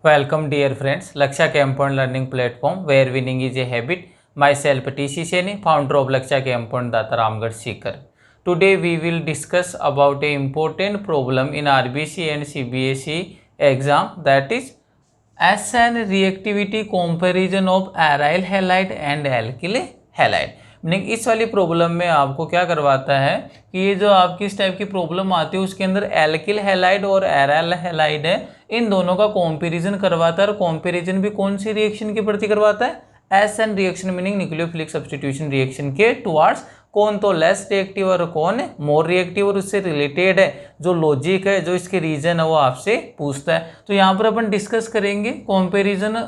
Welcome dear friends, Laksha Compound Learning Platform where winning is a habit. Myself TC Seni, founder of Laksha Compound Data Ramgarh Sikar. Today we will discuss about a important problem in RBC and CBSE exam, that is SN reactivity comparison of aryl halide and alkyl halide. Meaning इस वाली problem में आपको क्या करवाता है कि ये जो आपकी इस टाइप की प्रॉब्लम आती है उसके अंदर एल्किल हैलाइड और एराइल हैलाइड है, इन दोनों का कंपैरिजन करवाता है। और कंपैरिजन भी कौन सी रिएक्शन के प्रति करवाता है? SN reaction, meaning nucleophilic substitution reaction के टुवर्ड्स। कौन तो लेस रिएक्टिव और कौन है मोर रिएक्टिव, और उससे रिलेटेड है जो लॉजिक है, जो इसके रीजन है वो आपसे पूछता है। तो यहाँ पर अपन डिस्कस करेंगे comparison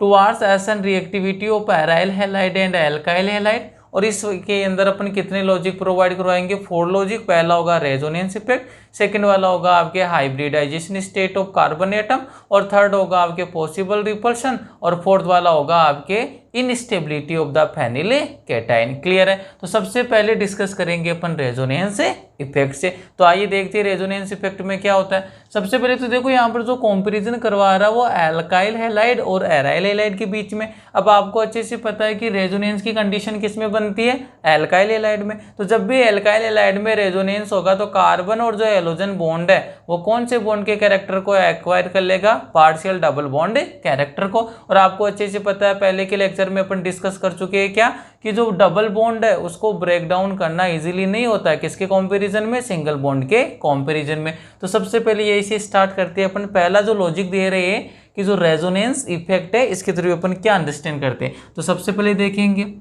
towards SN reactivity of aryl halide and alkyl halide. और इसके अंदर अपन कितने लॉजिक प्रोवाइड करवाएंगे? 4 लॉजिक। पहला होगा रेजोनेंस इफेक्ट, सेकंड वाला होगा आपके hybridisation state of carbon atom, और थर्ड होगा आपके पॉसिबल रिपल्शन, और फोर्थ वाला होगा आपके instability of the phenyl cation. Clear है? तो सबसे पहले डिस्कस करेंगे अपन रेजोनेंस इफेक्ट से। तो आइए देखते हैं रेजोनेंस इफेक्ट में क्या होता है। सबसे पहले तो देखो यहाँ पर जो कंपैरिजन करवा रहा है वो एल्काइल हैलाइड और एराइल हैलाइड के बीच में। अब आपको अच्छे से पता है कि रेजोनेंस की कंडीशन किस में बनती है? एल्काइल हैलाइड में। तो जब भी एल्काइल हैलाइड में रेजोनेंस होगा तो कार्बन और जो हैलोजन बॉन्ड है वो कौन से बॉन्ड के कैरेक्टर को एक्वायर कर लेगा? पार्शियल डबल बॉन्ड कैरेक्टर को। और आपको अच्छे से पता है, पहले के लेक्चर में अपन डिस्कस कर चुके हैं क्या कि जो डबल बॉन्ड है उसको ब्रेक डाउन करना इजीली नहीं होता है। किसके कंपैरिजन में? सिंगल बॉन्ड के कंपैरिजन में। तो सबसे पहले यही से स्टार्ट करते हैं अपन। पहला जो लॉजिक दे रहे हैं कि जो रेजोनेंस इफेक्ट है इसके थ्रू अपन क्या अंडरस्टैंड करते हैं। तो सबसे पहले देखेंगे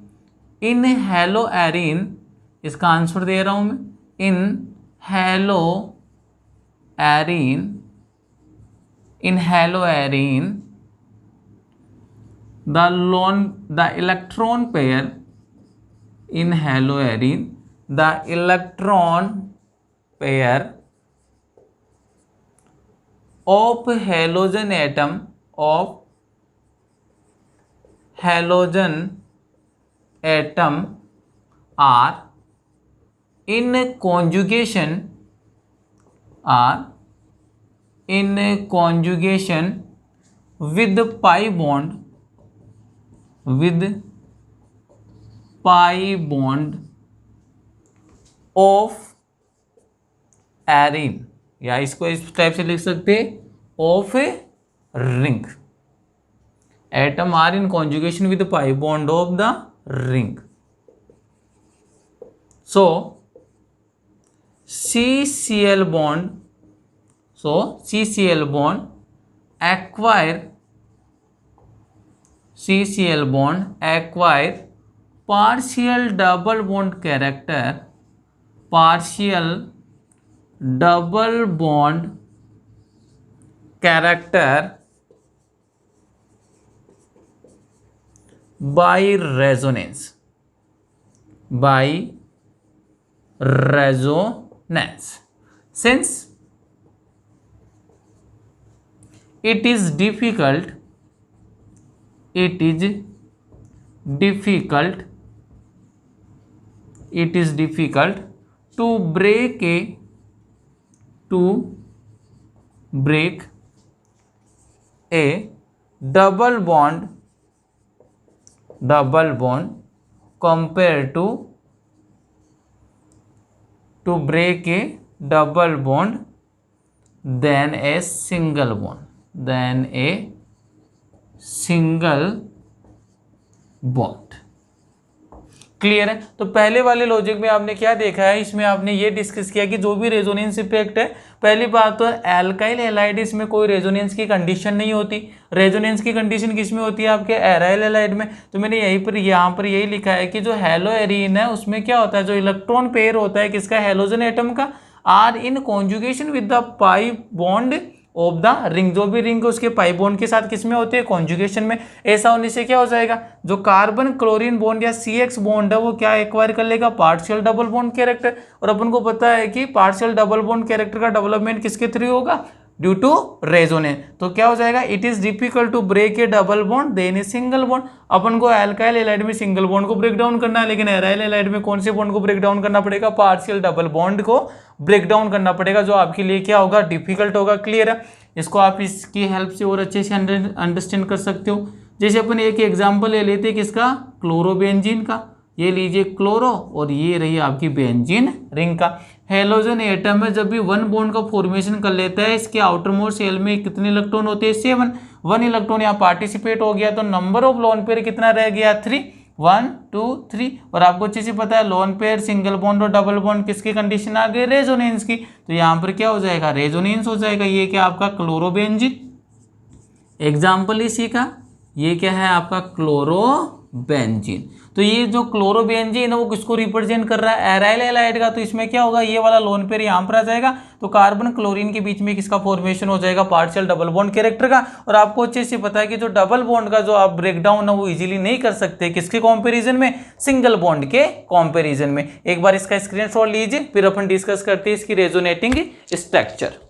इन हेलो एरिन, इसका आंसर दे रहा हूं मैं, in hello Erin, in hello Erin the electron pair in haloarine, the electron pair of halogen atom are in conjugation with pi bond of arene, या इसको इस टाइप से लिख सकते हैं of a ring. Atom are in conjugation with pi bond of the ring. So CCl bond acquire partial double bond character by resonance. Since it is difficult to break a double bond compared to break a double bond than a single bond। Clear है? तो पहले वाले logic में आपने क्या देखा है, इसमें आपने ये डिस्कस किया कि जो भी रेजोनेंस इफेक्ट है, पहली बात तो एल्काइल हैलाइड, इसमें कोई रेजोनेंस की कंडीशन नहीं होती। रेजोनेंस की कंडीशन किस में होती है? आपके एराइल हैलाइड में। तो मैंने यहाँ पर यही लिखा है कि जो हेलो एरीन है उसमें क्या होता है, जो इलेक्ट्रॉन पेयर होता है किसका? हैलोजन एटम का, are in conjugation with the pi bond of the ring. जो भी रिंग उसके पाई बॉन्ड के साथ किस में होते हैं? कॉन्जुगेशन में। ऐसा होने से क्या हो जाएगा, जो कार्बन क्लोरीन बॉन्ड या CX बॉन्ड है वो क्या एक्वायर कर लेगा? Partial double bond character. और अपन को पता है कि पार्शियल डबल बॉन्ड कैरेक्टर का डेवलपमेंट किसके थ्रू होगा? Due to resonance. तो क्या हो जाएगा? It is difficult to break a double bond than a single bond. अपन को एल्काइल हैलाइड में सिंगल बॉन्ड को ब्रेक डाउन करना है, लेकिन एराइल हैलाइड में कौन से बॉन्ड को ब्रेक डाउन करना पड़ेगा? पार्शियल डबल बॉन्ड को ब्रेक डाउन करना पड़ेगा, जो आपके लिए क्या होगा? डिफिकल्ट होगा। क्लियर है? इसको आप इसकी हेल्प से और अच्छे से अंडरस्टैंड कर सकते हो। जैसे अपन एक एग्जाम्पल ले लेते हैं किसका, क्लोरोबेंजीन का। ये लीजिए क्लोरो और ये रही आपकी बेंजीन रिंग का। हेलोजन एटम में जब भी वन बॉन्ड का फॉर्मेशन कर लेता है, इसके आउटर मोस्ट शेल में कितने इलेक्ट्रॉन होते हैं, 7। 1 इलेक्ट्रॉन यहाँ पार्टिसिपेट हो गया, तो नंबर ऑफ लोन पेयर कितना रह गया, 3। 1 2 3। और आपको अच्छे से पता है लोन पेयर, सिंगल बॉन्ड और डबल बॉन्ड किसकी कंडीशन आ गई, रेजोनेंस की। तो यहाँ पर क्या हो जाएगा, रेजोनेंस हो जाएगा। ये क्या आपका क्लोरोबेंजीन एग्जाम्पल इसी का, ये क्या है आपका क्लोरोबेंजीन। तो ये जो क्लोरोबेंजीन है वो किसको रिप्रेजेंट कर रहा है, एराइल हैलाइड का। तो इसमें क्या होगा, ये वाला लोन पेयर यहाँ पर आ जाएगा, तो कार्बन क्लोरीन के बीच में किसका फॉर्मेशन हो जाएगा, पार्शियल डबल बॉन्ड कैरेक्टर का। और आपको अच्छे से पता है कि जो डबल बॉन्ड का जो आप ब्रेकडाउन है वो इजीली नहीं कर सकते, किसके कंपैरिजन में, सिंगल बॉन्ड के कंपैरिजन में। एक बार इसका स्क्रीनशॉट लीजिए, फिर अपन डिस्कस करते हैं इसकी रेजोनेटिंग स्ट्रक्चर।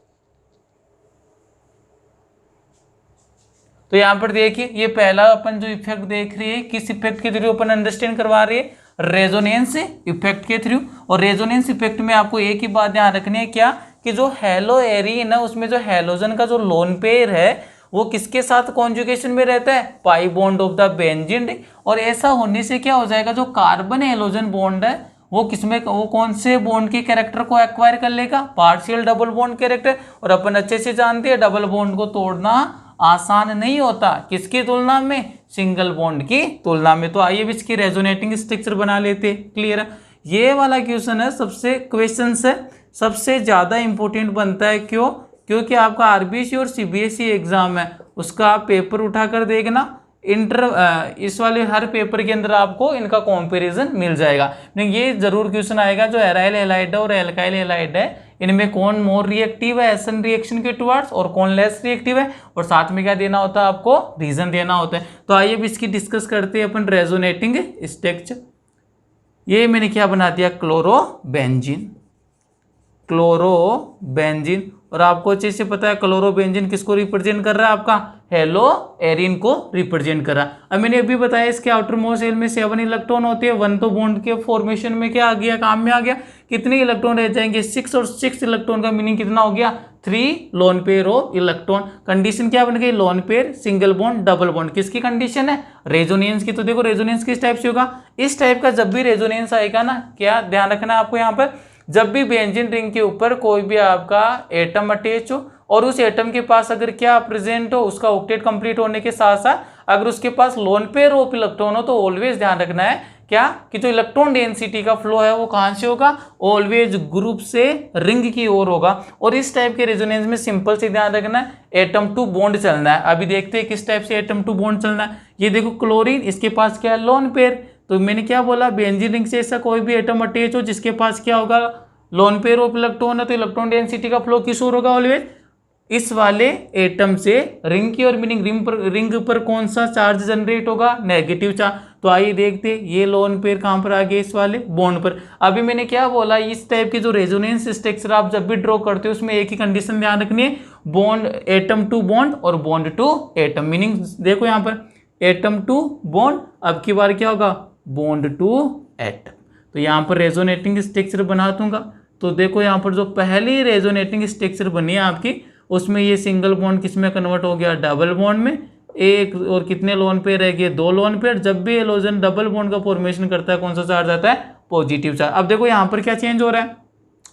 तो यहाँ पर देखिए, ये पहला अपन जो इफेक्ट देख रहे हैं, किस इफेक्ट के थ्रू अपन अंडरस्टैंड करवा रहे हैं, रेजोनेंस इफेक्ट के थ्रू। और रेजोनेंस इफेक्ट में आपको एक ही बात ध्यान रखनी है, क्या कि जो हेलो एरीन है उसमें जो हेलोजन का जो लोन पेयर है वो किसके साथ कॉन्जुगेशन में रहता है, पाई बॉन्ड ऑफ द बेंजीन। और ऐसा होने से क्या हो जाएगा, जो कार्बन हेलोजन बॉन्ड है वो किसमें, वो कौन से बॉन्ड के कैरेक्टर को एक्वायर कर लेगा, पार्शियल डबल बॉन्ड कैरेक्टर। और अपन अच्छे से जानते हैं डबल बॉन्ड को तोड़ना आसान नहीं होता, किसकी तुलना में, सिंगल बॉन्ड की तुलना में। तो आइए इसकी रेजोनेटिंग स्ट्रक्चर बना लेते हैं। क्लियर है, ये वाला क्वेश्चन है सबसे ज़्यादा इंपॉर्टेंट बनता है। क्यों, क्योंकि आपका आरबीएससी और सीबीएसई एग्जाम है, उसका आप पेपर उठाकर देखना, इस वाले हर पेपर के अंदर आपको इनका कंपैरिजन मिल जाएगा। ये जरूर क्वेश्चन आएगा, जो एराइल हैलाइड है और एल्काइल हैलाइड है, इनमें कौन मोर रिएक्टिव है एसन रिएक्शन के टुवर्ड्स और कौन लेस रिएक्टिव है, और साथ में क्या देना होता है आपको, रीजन देना होता है। तो आइए अब इसकी डिस्कस करते हैं अपन रेजोनेटिंग स्ट्रक्चर। ये मैंने क्या बना दिया, क्लोरोबेंजीन। और आपको अच्छे से पता है क्लोरोबेंजीन किसको रिप्रेजेंट कर रहा है, आपका हेलो एरीन को रिप्रेजेंट कर रहा है। अब मैंने अभी बताया इसके आउटर मोस्ट शेल में 7 इलेक्ट्रॉन होते हैं। 1 तो बॉन्ड के फॉर्मेशन में क्या आ गया, काम में आ गया। कितने इलेक्ट्रॉन रह जाएंगे, 6। और 6 इलेक्ट्रॉन का मीनिंग कितना हो गया, 3 lone pair of electron. Condition क्या बन गई, lone pair, single bond, double bond. किसकी कंडीशन है, रेजोनेंस की। तो देखो रेजोनेंस किस टाइप से होगा, इस टाइप का जब भी रेजोनेंस आएगा ना, क्या ध्यान रखना है आपको यहाँ पर, जब भी बेंजीन रिंग के ऊपर कोई भी आपका एटम अटैच हो और उस एटम के पास अगर क्या प्रेजेंट हो, उसका ऑक्टेट कंप्लीट होने के साथ साथ अगर उसके पास लोन पेयर ऑफ इलेक्ट्रॉन हो, तो ऑलवेज ध्यान रखना है क्या कि जो इलेक्ट्रॉन डेंसिटी का फ्लो है वो कहां से होगा, ऑलवेज ग्रुप से रिंग की ओर होगा। और इस टाइप के रेजोनेंस में सिंपल से ध्यान रखना है, एटम टू बॉन्ड चलना है। अभी देखते हैं किस टाइप से एटम टू बॉन्ड चलना है। ये देखो क्लोरीन, इसके पास क्या है, लोन पेयर। तो मैंने क्या बोला, बेंजीन रिंग से ऐसा कोई भी एटम अटैच हो जिसके पास क्या होगा, लोन पेयर ऑफ इलेक्ट्रॉन है, तो इलेक्ट्रॉन डेंसिटी का फ्लो किस ओर होगा, ऑलवेज इस वाले एटम से रिंग की ओर। मीनिंग रिंग पर कौन सा चार्ज जनरेट होगा, नेगेटिव चार्ज। तो आइए देखते हैं, ये लोन पेयर कहां पर आ गए, इस वाले बॉन्ड पर। अभी मैंने क्या बोला, इस टाइप के जो रेजोनेंस स्ट्रक्चर आप जब भी ड्रॉ करते हो उसमें एक ही कंडीशन ध्यान रखनी है, बॉन्ड एटम टू बॉन्ड और बॉन्ड टू एटम। मीनिंग देखो यहाँ पर एटम टू बॉन्ड, अब की बार क्या होगा, बॉन्ड टू एटम। तो यहाँ पर रेजोनेटिंग स्ट्रक्चर बना दूंगा। तो देखो यहाँ पर जो पहली रेजोनेटिंग स्ट्रक्चर बनी है आपकी, उसमें ये सिंगल बॉन्ड किस में कन्वर्ट हो गया, डबल बॉन्ड में। एक और कितने लोन पेयर रह गए, 2 लोन पेयर। जब भी हेलोजन डबल बॉन्ड का फॉर्मेशन करता है, कौन सा चार्ज आता है, पॉजिटिव चार्ज। अब देखो यहाँ पर क्या चेंज हो रहा है,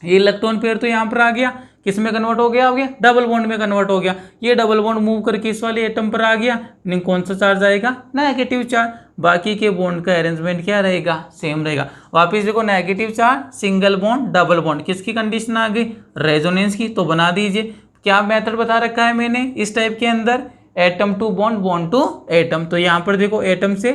ये इलेक्ट्रॉन पेयर तो यहाँ पर आ गया, किस में कन्वर्ट हो गया, डबल बॉन्ड में कन्वर्ट हो गया। ये डबल बॉन्ड मूव करके इस वाले एटम पर आ गया, मीनिंग कौन सा चार्ज आएगा, नेगेटिव चार्ज। बाकी के बॉन्ड का अरेंजमेंट क्या रहेगा, सेम रहेगा। वापिस देखो negative charge, single bond, double bond, किसकी कंडीशन आ गई, रेजोनेंस की। तो बना दीजिए, क्या मेथड बता रखा है मैंने इस टाइप के अंदर, atom to bond, bond to atom. तो यहाँ पर देखो एटम से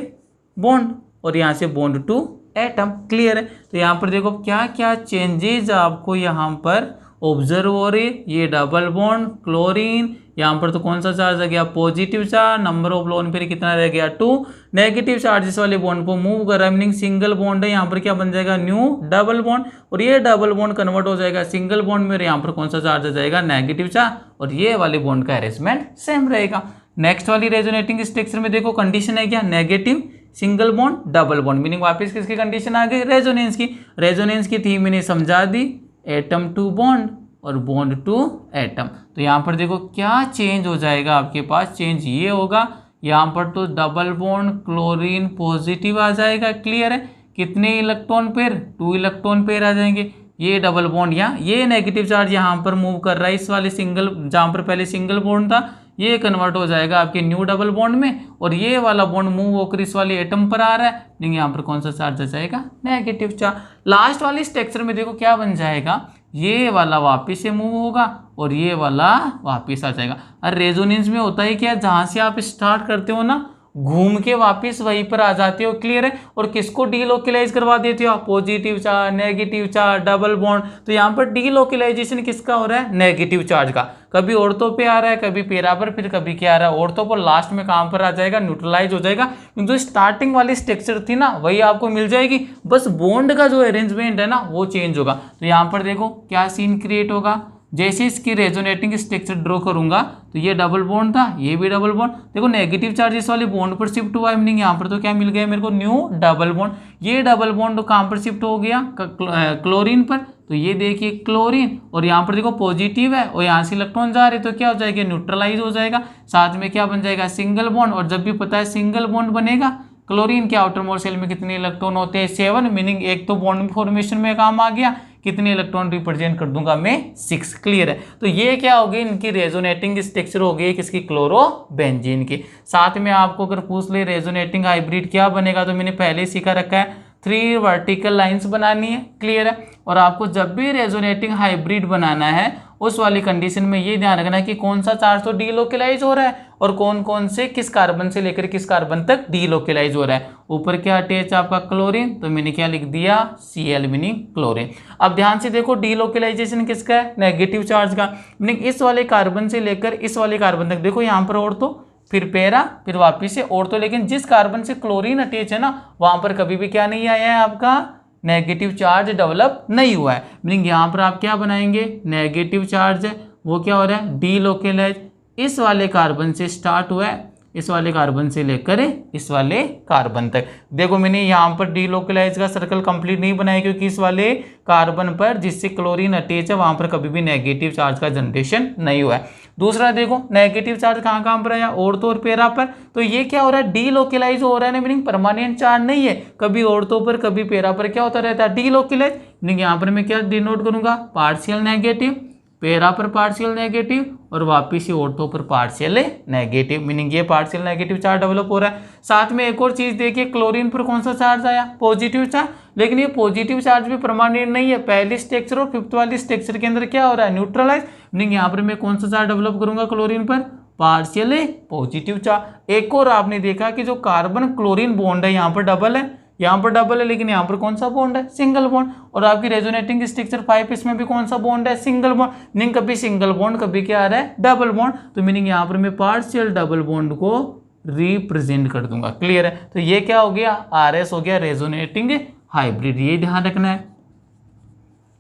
बॉन्ड और यहाँ से बॉन्ड टू एटम। क्लियर है। तो यहाँ पर देखो क्या क्या चेंजेस आपको यहाँ पर ऑब्जर्व हो रही। ये डबल बॉन्ड क्लोरीन, यहाँ पर तो कौन सा चार्ज आ गया, positive charge. Number of lone pair कितना रह गया, 2। नेगेटिव चार्ज वाले बॉन्ड को मूव कर रहा है, मीनिंग सिंगल बॉन्ड है, यहाँ पर क्या बन जाएगा, न्यू डबल बॉन्ड। और ये डबल बॉन्ड कन्वर्ट हो जाएगा सिंगल बॉन्ड में, यहाँ पर कौन सा चार्ज आ जाएगा, नेगेटिव चार्ज। और ये वाले बॉन्ड का अरेंजमेंट सेम रहेगा। नेक्स्ट वाली रेजोनेटिंग स्ट्रक्चर में देखो कंडीशन है क्या, negative single bond double bond. Meaning वापस किसकी कंडीशन आ गई, रेजोनेंस की। रेजोनेंस की थी मैंने समझा दी, एटम टू बॉन्ड और बॉन्ड टू एटम। तो यहाँ पर देखो क्या चेंज हो जाएगा आपके पास, चेंज ये होगा, यहाँ पर तो डबल बॉन्ड क्लोरीन पॉजिटिव आ जाएगा, क्लियर है। कितने इलेक्ट्रॉन पेयर, 2 इलेक्ट्रॉन पेयर आ जाएंगे। ये डबल बॉन्ड यहाँ, ये नेगेटिव चार्ज यहाँ पर मूव कर रहा है इस वाले सिंगल, जहाँ पर पहले सिंगल बॉन्ड था, ये कन्वर्ट हो जाएगा आपके न्यू डबल बॉन्ड में, और ये वाला बॉन्ड मूव होकर इस वाले एटम पर आ रहा है, लेकिन यहाँ पर कौन सा चार्ज आ जाएगा, नेगेटिव चार्ज। लास्ट वाले स्ट्रक्चर में देखो क्या बन जाएगा, ये वाला वापस से मूव होगा और ये वाला वापस आ जाएगा। और रेजोनेंस में होता है क्या, जहाँ से आप स्टार्ट करते हो ना, घूम के वापस वहीं पर आ जाते हो, क्लियर है। और किसको डीलोकलाइज करवा देते हो, positive charge, negative charge, double bond. तो यहाँ पर डीलोकलाइजेशन किसका हो रहा है, नेगेटिव चार्ज का। कभी ऑर्थो पे आ रहा है, कभी पेरा पर, फिर कभी क्या आ रहा है, ऑर्थो पर, लास्ट में कहाँ पर आ जाएगा, न्यूट्रलाइज हो जाएगा। जो स्टार्टिंग वाली स्ट्रक्चर थी ना वही आपको मिल जाएगी, बस बॉन्ड का जो अरेंजमेंट है ना वो चेंज होगा। तो यहाँ पर देखो क्या सीन क्रिएट होगा, जैसे इसकी रेजोनेटिंग स्ट्रक्चर ड्रॉ करूंगा तो ये डबल बॉन्ड था, ये भी डबल बॉन्ड, देखो नेगेटिव चार्ज इस वाले बॉन्ड पर शिफ्ट हुआ है, मीनिंग यहाँ पर तो क्या मिल गया मेरे को, न्यू डबल बॉन्ड। ये डबल बॉन्ड कहाँ पर शिफ्ट हो गया, क्लोरीन पर, तो ये देखिए क्लोरीन, और यहाँ पर देखो पॉजिटिव है और यहाँ से इलेक्ट्रॉन जा रहे, तो क्या हो जाएगा, न्यूट्रलाइज हो जाएगा। साथ में क्या बन जाएगा, सिंगल बॉन्ड, और जब भी पता है सिंगल बॉन्ड बनेगा, क्लोरीन के आउटर मोस्ट शेल में कितने इलेक्ट्रॉन होते हैं, 7, मीनिंग एक तो बॉन्ड फॉर्मेशन में काम आ गया, कितने इलेक्ट्रॉन रिप्रेजेंट कर दूंगा मैं, 6, क्लियर है। तो ये क्या होगी, इनकी रेजोनेटिंग स्ट्रक्चर हो गई किसकी, क्लोरोबेंजीन की। साथ में आपको अगर पूछ ले रेजोनेटिंग हाइब्रिड क्या बनेगा, तो मैंने पहले सीखा रखा है, 3 वर्टिकल लाइंस बनानी है, क्लियर है। और आपको जब भी रेजोनेटिंग हाइब्रिड बनाना है उस वाली कंडीशन में ये ध्यान रखना है कि कौन सा चार्ज तो डीलोकलाइज हो रहा है और कौन कौन से किस कार्बन से लेकर किस कार्बन तक डीलोकलाइज हो रहा है। ऊपर क्या अटैच आपका क्लोरीन, तो मैंने क्या लिख दिया, Cl मीनिंग क्लोरीन। अब ध्यान से देखो डीलोकलाइजेशन किसका है, नेगेटिव चार्ज का, मीनिंग इस वाले कार्बन से लेकर इस वाले कार्बन तक। देखो यहाँ पर ऑर्थो, फिर पैरा, फिर वापिस से ऑर्थो, लेकिन जिस कार्बन से क्लोरीन अटैच है ना वहां पर कभी भी क्या नहीं आया है, आपका नेगेटिव चार्ज डेवलप नहीं हुआ है। मीनिंग यहाँ पर आप क्या बनाएंगे, नेगेटिव चार्ज है वो क्या हो रहा है, डीलोकलाइज, इस वाले कार्बन से स्टार्ट हुआ है, इस वाले कार्बन से लेकर इस वाले कार्बन तक। देखो मैंने यहाँ पर डीलोकलाइज का सर्कल कंप्लीट नहीं बनाया, क्योंकि इस वाले कार्बन पर जिससे क्लोरीन अटैच है वहां पर कभी भी नेगेटिव चार्ज का जनरेशन नहीं हुआ है। दूसरा देखो नेगेटिव चार्ज कहाँ कहाँ पर आया, ऑर्थो और पैरा पर, तो ये क्या हो रहा है, डीलोकलाइज हो रहा है ना, मीनिंग परमानेंट चार्ज नहीं है, कभी ऑर्थो पर कभी पैरा पर क्या होता रहता है, डीलोकलाइज। मीनिंग यहाँ पर मैं क्या डिनोट करूंगा, पार्शियल नेगेटिव, पैरा पर पार्शियल नेगेटिव, और वापिस ही ऑर्थो पर पार्शियल नेगेटिव, मीनिंग ये पार्शियल नेगेटिव चार्ज डेवलप हो रहा है। साथ में एक और चीज देखिए, क्लोरीन पर कौन सा चार्ज आया, पॉजिटिव चार्ज, लेकिन ये पॉजिटिव चार्ज भी परमानेंट नहीं है, पहली स्ट्रक्चर और 5th वाली स्ट्रक्चर के अंदर क्या हो रहा है, न्यूट्रलाइज, मीनिंग यहाँ पर मैं कौन सा चार्ज डेवलप करूंगा क्लोरीन पर, पार्शियल पॉजिटिव चार्ज। एक और आपने देखा कि जो कार्बन क्लोरीन बॉन्ड है यहाँ पर डबल है, यहाँ पर डबल है, लेकिन यहाँ पर कौन सा बॉन्ड है, सिंगल बॉन्ड। और आपकी रेजोनेटिंग स्ट्रक्चर 5 इसमें भी कौन सा बॉन्ड है, सिंगल बॉन्ड, मीनिंग कभी सिंगल बॉन्ड कभी क्या आ रहा है, डबल बॉन्ड। तो मीनिंग यहाँ पर मैं पार्शियल डबल बॉन्ड को रिप्रेजेंट कर दूंगा, क्लियर है। तो ये क्या हो गया, RS हो गया, रेजोनेटिंग हाइब्रिड, ये ध्यान रखना है।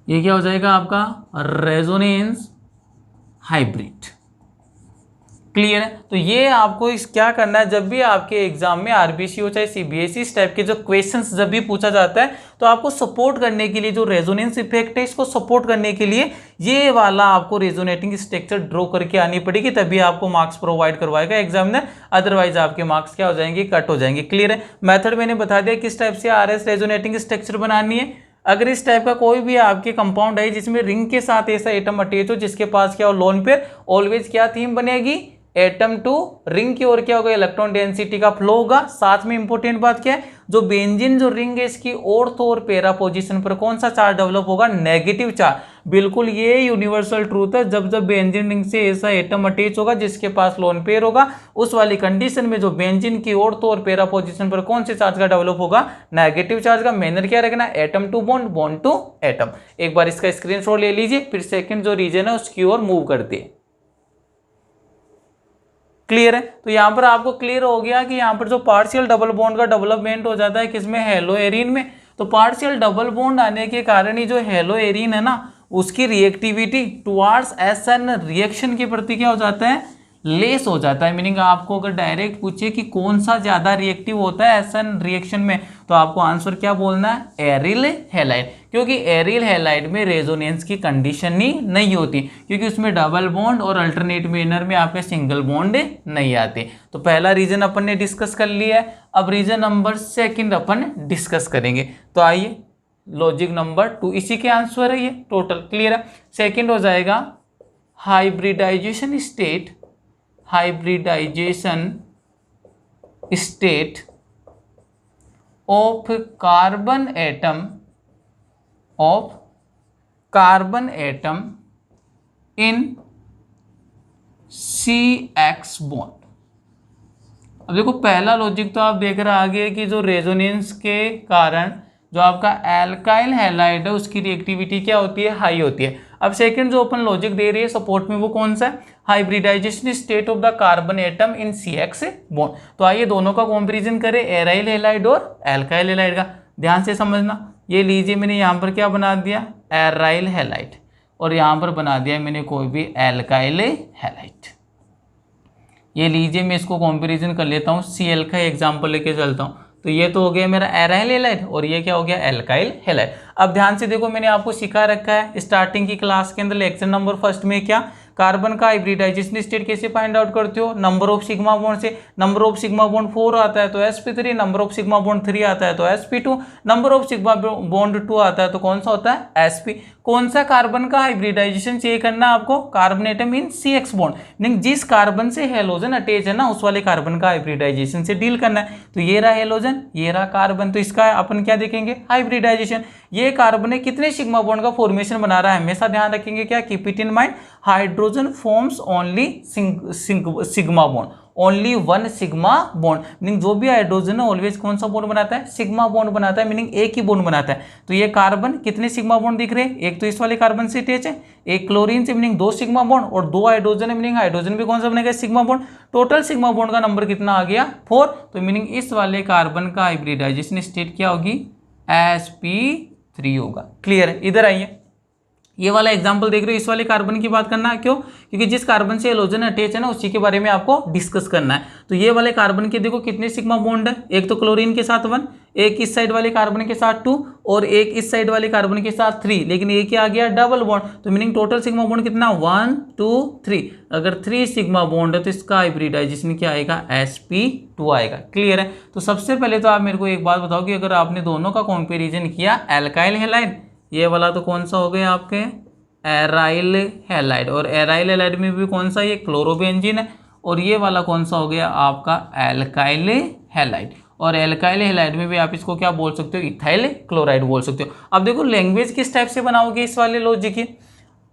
ये क्या हो जाएगा आपका, रेजोनेंस हाइब्रिड, क्लियर है। तो ये आपको इस क्या करना है, जब भी आपके एग्जाम में आरबीसी हो चाहे सीबीएसई इस टाइप के जो क्वेश्चंस जब भी पूछा जाता है, तो आपको सपोर्ट करने के लिए जो रेजोनेंस इफेक्ट है इसको सपोर्ट करने के लिए ये वाला आपको रेजोनेटिंग स्ट्रक्चर ड्रॉ करके आनी पड़ेगी, तभी आपको मार्क्स प्रोवाइड करवाएगा एग्जामिनर, अदरवाइज आपके मार्क्स क्या हो जाएंगे, कट हो जाएंगे, क्लियर है। मेथड मैंने बता दिया किस टाइप से RS रेजोनेटिंग स्ट्रक्चर बनानी है। अगर इस टाइप का कोई भी आपके कंपाउंड है जिसमें रिंग के साथ ऐसा एटम अटैच हो जिसके पास क्या हो, लोन पेयर, ऑलवेज क्या थीम बनेगी, एटम टू रिंग की ओर क्या होगा, इलेक्ट्रॉन डेंसिटी का फ्लो होगा। साथ में इंपॉर्टेंट बात क्या है, जो बेंजीन जो रिंग है इसकी ऑर्थो और पैरा पोजीशन पर कौन सा चार्ज डेवलप होगा, नेगेटिव चार्ज। बिल्कुल ये यूनिवर्सल ट्रूथ है, जब जब बेंजीन रिंग से ऐसा एटम अटैच होगा जिसके पास लोन पेयर होगा, उस वाली कंडीशन में जो बेंजीन की ऑर्थो और पैरा पोजीशन पर कौन से चार्ज का डेवलप होगा, नेगेटिव चार्ज का। मैनर क्या रखना, atom to bond, bond to atom. एक बार इसका स्क्रीनशॉट ले लीजिए, फिर सेकंड जो रीजन है उसकी ओर मूव करते हैं, क्लियर है। तो यहाँ पर आपको क्लियर हो गया कि यहाँ पर जो पार्शियल डबल बॉन्ड का डेवलपमेंट हो जाता है किसमें, हेलो एरीन में। तो पार्शियल डबल बॉन्ड आने के कारण ही जो हेलो एरीन है ना, उसकी रिएक्टिविटी टुवार्ड्स SN रिएक्शन के प्रति क्या हो जाता है, लेस हो जाता है। मीनिंग आपको अगर डायरेक्ट पूछे कि कौन सा ज़्यादा रिएक्टिव होता है एसएन रिएक्शन में, तो आपको आंसर क्या बोलना है, एरिल हैलाइड। क्योंकि एरिल हैलाइड में रेजोनेंस की कंडीशन ही नहीं होती, क्योंकि उसमें डबल बॉन्ड और अल्टरनेट मेनर में आपके सिंगल बॉन्ड नहीं आते। तो पहला रीजन अपन ने डिस्कस कर लिया है। अब रीजन नंबर सेकंड अपन डिस्कस करेंगे। तो आइए, लॉजिक नंबर 2 इसी के आंसर है ये टोटल, क्लियर है। सेकंड हो जाएगा hybridisation state, hybridisation state of carbon atom, of carbon atom in CX bond. अब देखो पहला लॉजिक तो आप देख रहे आगे कि जो रेजोनेंस के कारण जो आपका एल्काइल हैलाइड है उसकी रिएक्टिविटी क्या होती है, हाई होती है। अब सेकंड जो अपन लॉजिक दे रही है सपोर्ट में, वो कौन सा है, hybridization state of the carbon atom in CX bond. तो आइए दोनों का कंपैरिजन करें, एराइल हैलाइड और एल्काइल हैलाइड का। ध्यान से समझना, ये लीजिए मैंने यहाँ पर क्या बना दिया, एराइल हैलाइड, और यहाँ पर बना दिया मैंने कोई भी एल्काइल हैलाइड। ये लीजिए मैं इसको कंपैरिजन कर लेता हूँ, Cl का एग्जांपल लेके चलता हूँ। तो ये तो हो गया मेरा एराइल हैलाइड और ये क्या हो गया, एल्काइल हैलाइड। अब ध्यान से देखो, मैंने आपको सिखा रखा है स्टार्टिंग की क्लास के अंदर लेक्चर नंबर फर्स्ट में, क्या कार्बन का हाइब्रिडाइजेशन स्टेट कैसे फाइंड आउट करते हो, नंबर ऑफ सिग्मा बॉन्ड से। नंबर ऑफ सिग्मा बॉन्ड 4 आता है तो sp3, number of sigma bond 3 आता है तो sp2, number of sigma bond 2 आता है तो कौन सा होता है, sp। कौन सा कार्बन का हाइब्रिडाइजेशन चाहिए करना आपको, carbon atom in CX bond, meaning जिस कार्बन से हेलोजन अटैच है ना उस वाले कार्बन का हाइब्रिडाइजेशन से डील करना है। तो ये रहा हेलोजन, ये रहा कार्बन, तो इसका अपन क्या देखेंगे, हाइब्रिडाइजेशन। ये कार्बन है कितने सिग्मा बॉन्ड का फॉर्मेशन बना रहा है, हमेशा ध्यान रखेंगे क्या, keep it in mind, hydrogen forms only sigma bond, only one sigma bond, meaning जो भी हाइड्रोजन है ऑलवेज कौन सा बॉन्ड बनाता है, सिग्मा बॉन्ड बनाता है, मीनिंग एक ही बॉन्ड बनाता है। तो ये कार्बन कितने सिग्मा बॉन्ड दिख रहे हैं, एक तो इस वाले कार्बन से अटैच है, एक क्लोरीन से, मीनिंग 2 सिग्मा बॉन्ड, और 2 हाइड्रोजन है, मीनिंग हाइड्रोजन भी कौन सा बनेगा, sigma bond. Total sigma bond का नंबर कितना आ गया, 4। तो मीनिंग इस वाले कार्बन का हाइब्रिडाइजेशन स्टेट क्या होगी, sp3 होगा। क्लियर है, इधर आइए, ये वाला एग्जांपल देख रहे हो, इस वाले कार्बन की बात करना है, क्यों, क्योंकि जिस कार्बन से हेलोजन अटैच है ना उसी के बारे में आपको डिस्कस करना है। तो ये वाले कार्बन के देखो कितने सिग्मा बॉन्ड है, एक तो क्लोरीन के साथ 1, एक इस साइड वाले कार्बन के साथ 2, और एक इस साइड वाले कार्बन के साथ 3, लेकिन एक ही आ गया डबल बॉन्ड। तो मीनिंग टोटल सिग्मा बॉन्ड कितना, 1 2 3। अगर 3 सिग्मा बॉन्ड है तो इसका हाइब्रिडाइजेशन क्या आएगा, sp2 आएगा। क्लियर है। तो सबसे पहले तो आप मेरे को एक बात बताओ कि अगर आपने दोनों का कंपेरिजन किया, एल्काइल हैलाइड, ये वाला तो कौन सा हो गया आपके, एराइल हैलाइड, और एराइल हैलाइड में भी कौन सा, ये क्लोरोबेंजीन है, और ये वाला कौन सा हो गया आपका एल्काइल हैलाइड, और एल्काइल हैलाइड में भी आप इसको क्या बोल सकते हो, इथाइल क्लोराइड बोल सकते हो। अब देखो लैंग्वेज किस टाइप से बनाओगे इस वाले लॉजिक की,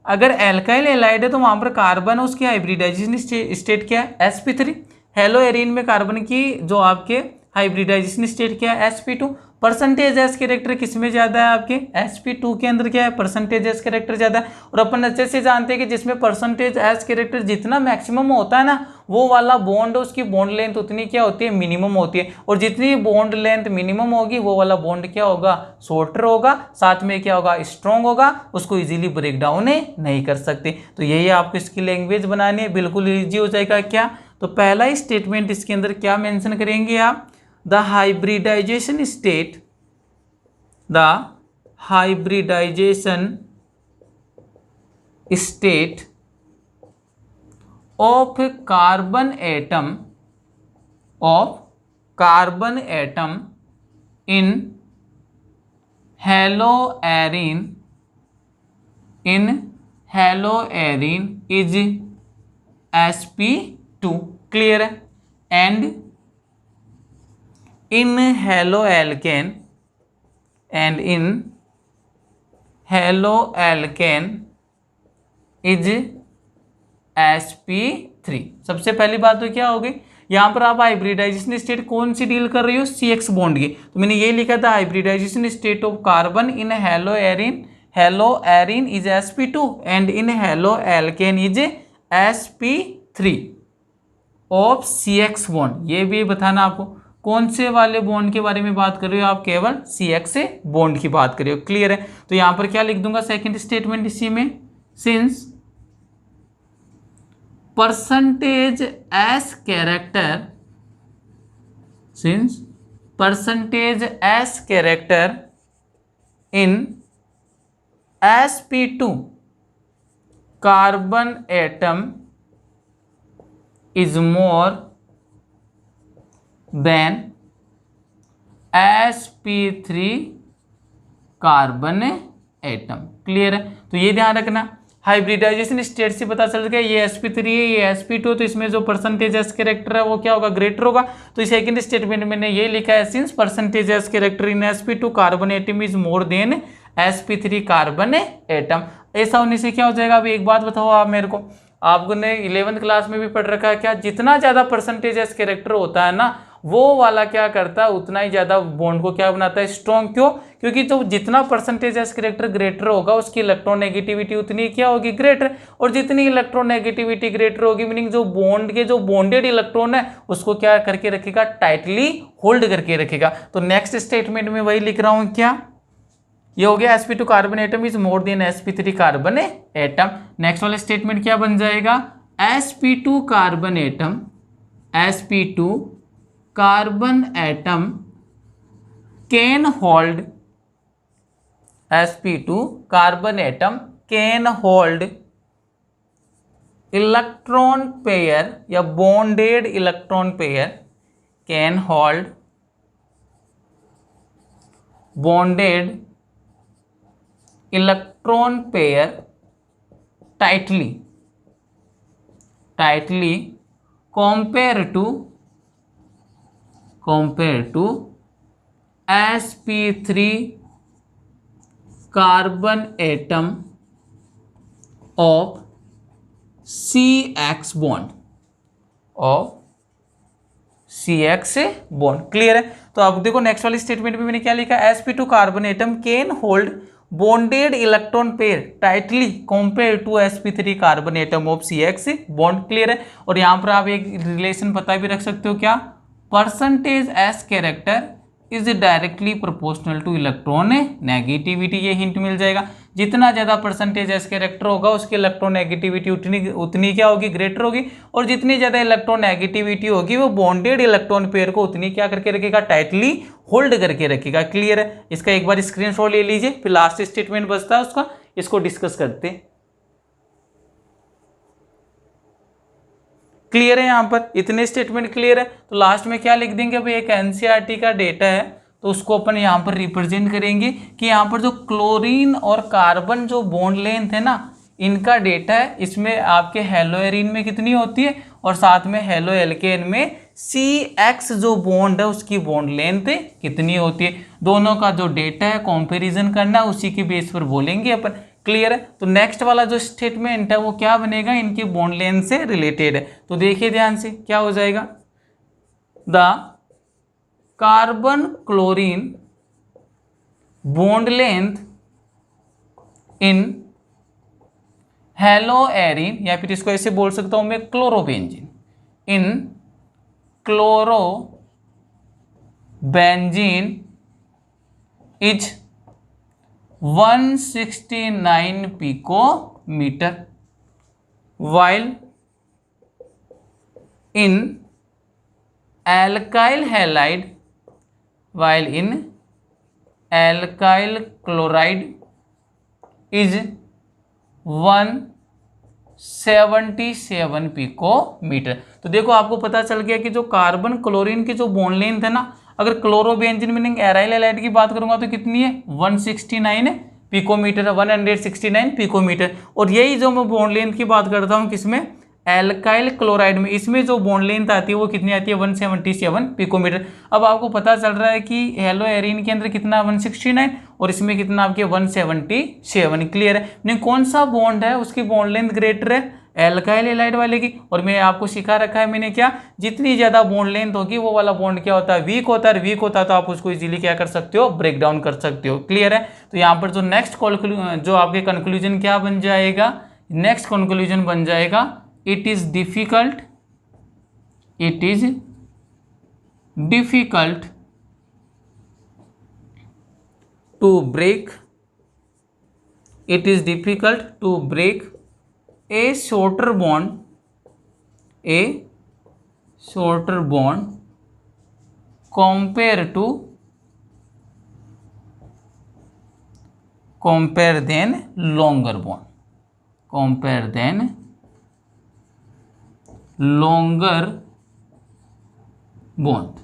अगर एल्काइल हैलाइड है तो वहां पर कार्बन है उसकी हाइब्रिडाइजेशन स्टेट क्या है, sp3। हेलो एरीन में कार्बन की जो आपके हाइब्रिडाइजेशन स्टेट क्या है, sp2। परसेंटेज एस कैरेक्टर किस में ज्यादा है आपके, sp2 के अंदर क्या है, परसेंटेज एस कैरेक्टर ज्यादा है। और अपन अच्छे से जानते हैं कि जिसमें परसेंटेज एस कैरेक्टर जितना मैक्सिमम होता है ना, वो वाला बॉन्ड उसकी बॉन्ड लेंथ उतनी क्या होती है, मिनिमम होती है, और जितनी बॉन्ड लेंथ मिनिमम होगी वो वाला बॉन्ड क्या होगा, शॉर्टर होगा, साथ में क्या होगा, स्ट्रॉन्ग होगा, उसको इजीली ब्रेक डाउन नहीं कर सकते। तो यही आपको इसकी लैंग्वेज बनानी है, बिल्कुल ईजी हो जाएगा। क्या, तो पहला ही स्टेटमेंट इसके अंदर क्या मेंशन करेंगे आप, the hybridization state of carbon atom in haloarine is sp2। Clear है। And in haloalkane is sp3। सबसे पहली बात तो क्या होगी, यहाँ पर आप हाइब्रिडाइजेशन स्टेट कौन सी डील कर रही हो, CX बॉन्ड की। तो मैंने ये लिखा था hybridization state of carbon in haloarine is sp2 and in haloalkane is sp3 of CX bond. ये भी बताना आपको कौन से वाले बॉन्ड के बारे में बात कर रहे हो आप, केवल CX बॉन्ड की बात कर रहे हो। क्लियर है। तो यहां पर क्या लिख दूंगा सेकंड स्टेटमेंट इसी में, since percentage as character, since percentage as character in sp2 carbon atom is more than sp3 carbon atom. Clear है? तो ये ध्यान रखना, हाइब्रिडाइजेशन स्टेट से पता चल गया ये sp3 है, ये sp2, तो इसमें जो परसेंटेज एस कैरेक्टर है वो क्या होगा, ग्रेटर होगा। तो सेकंड स्टेटमेंट मैंने ये लिखा है, since percentage S character in sp2 carbon atom is more than sp3 carbon atom. ऐसा होने से क्या हो जाएगा? अभी एक बात बताओ आप मेरे को, आपने 11th क्लास में भी पढ़ रखा है क्या, जितना ज्यादा परसेंटेज एस कैरेक्टर होता है ना, वो वाला क्या करता है, उतना ही ज्यादा बॉन्ड को क्या बनाता है, स्ट्रॉन्ग। क्यों? क्योंकि जो जितना परसेंटेज एस कैरेक्टर ग्रेटर होगा उसकी इलेक्ट्रोनेगेटिविटी उतनी क्या होगी, ग्रेटर। और जितनी इलेक्ट्रोनेगेटिविटी ग्रेटर होगी, मीनिंग जो बॉन्ड के जो बॉन्डेड इलेक्ट्रॉन है उसको क्या करके रखेगा, टाइटली होल्ड करके रखेगा। तो नेक्स्ट स्टेटमेंट में वही लिख रहा हूं, क्या ये हो गया, sp2 carbon atom is more than sp3 carbon atom. Next वाला स्टेटमेंट क्या बन जाएगा, sp2 carbon atom, sp2 carbon atom can hold, sp2 carbon atom can hold electron pair या bonded electron pair, can hold bonded electron pair tightly compared to sp3 carbon atom of CX bond, of CX bond. Clear है? तो अब देखो next वाली statement में मैंने क्या लिखा, sp2 carbon atom can hold bonded electron pair tightly compare to sp3 carbon atom of CX bond. Clear है? और यहां पर आप एक रिलेशन पता भी रख सकते हो, क्या, percentage S character is directly proportional two electron negativity. ये हिंट मिल जाएगा, जितना ज्यादा परसेंटेज एस कैरेक्टर होगा उसकी इलेक्ट्रॉन नेगेटिविटी उतनी क्या होगी, ग्रेटर होगी। और जितनी ज्यादा इलेक्ट्रॉन नेगेटिविटी होगी वो बॉन्डेड इलेक्ट्रॉन पेयर को उतनी क्या करके रखेगा, टाइटली होल्ड करके रखेगा। क्लियर है? इसका एक बार स्क्रीनशॉट ले लीजिए, फिर लास्ट स्टेटमेंट बचता है उसका, इसको डिस्कस करते हैं। क्लियर है? यहां पर इतने स्टेटमेंट क्लियर है। तो लास्ट में क्या लिख देंगे, अभी एक एनसीईआरटी का डेटा है तो उसको अपन यहां पर रिप्रेजेंट करेंगे कि यहां पर जो क्लोरीन और कार्बन जो बॉन्ड लेंथ है ना, इनका डेटा है। इसमें आपके हेलोएरिन में कितनी होती है और साथ में हेलो एल्केन में CX जो बॉन्ड है उसकी बॉन्ड लेंथ कितनी होती है। दोनों का जो डेटा है कंपैरिजन करना है, उसी के बेस पर बोलेंगे अपन। क्लियर है? तो नेक्स्ट वाला जो स्टेटमेंट है वो क्या बनेगा, इनकी बॉन्ड लेंथ से रिलेटेड है। तो देखिए ध्यान से क्या हो जाएगा, the carbon chlorine bond length in haloarene, या फिर इसको ऐसे बोल सकता हूं मैं, chlorobenzene, in chlorobenzene is 169 picometre, while in alkyl halide, while in alkyl chloride is 177 picometre. तो देखो आपको पता चल गया कि जो कार्बन क्लोरीन की जो बॉन्ड लेंथ है ना, अगर क्लोरोबेंजीन मीनिंग एराइल हैलाइड की बात करूंगा तो कितनी है, 169 पिकोमीटर, 169 पिकोमीटर। और यही जो मैं बॉन्ड लेंथ की बात करता हूँ किसमें, एल्काइल क्लोराइड में, इसमें जो बॉन्ड लेंथ आती है वो कितनी आती है, 177 पिकोमीटर। अब आपको पता चल रहा है कि हेलोएरिन के अंदर कितना 169 और इसमें कितना आपके 177। क्लियर है? नहीं, कौन सा बॉन्ड है उसकी बॉन्ड लेंथ ग्रेटर है, एल्काइल हैलाइड वाले की। और मैं आपको सिखा रखा है मैंने क्या, जितनी ज्यादा बॉन्ड लेंथ होगी वो वाला बॉन्ड क्या होता है, वीक होता है। वीक होता है तो आप उसको इजीली क्या कर सकते हो, ब्रेक डाउन कर सकते हो। क्लियर है? तो यहाँ पर जो नेक्स्ट जो आपके कंक्लूजन क्या बन जाएगा, नेक्स्ट कंक्लूजन बन जाएगा, it is difficult to break a shorter bond a shorter bond compare than longer bond.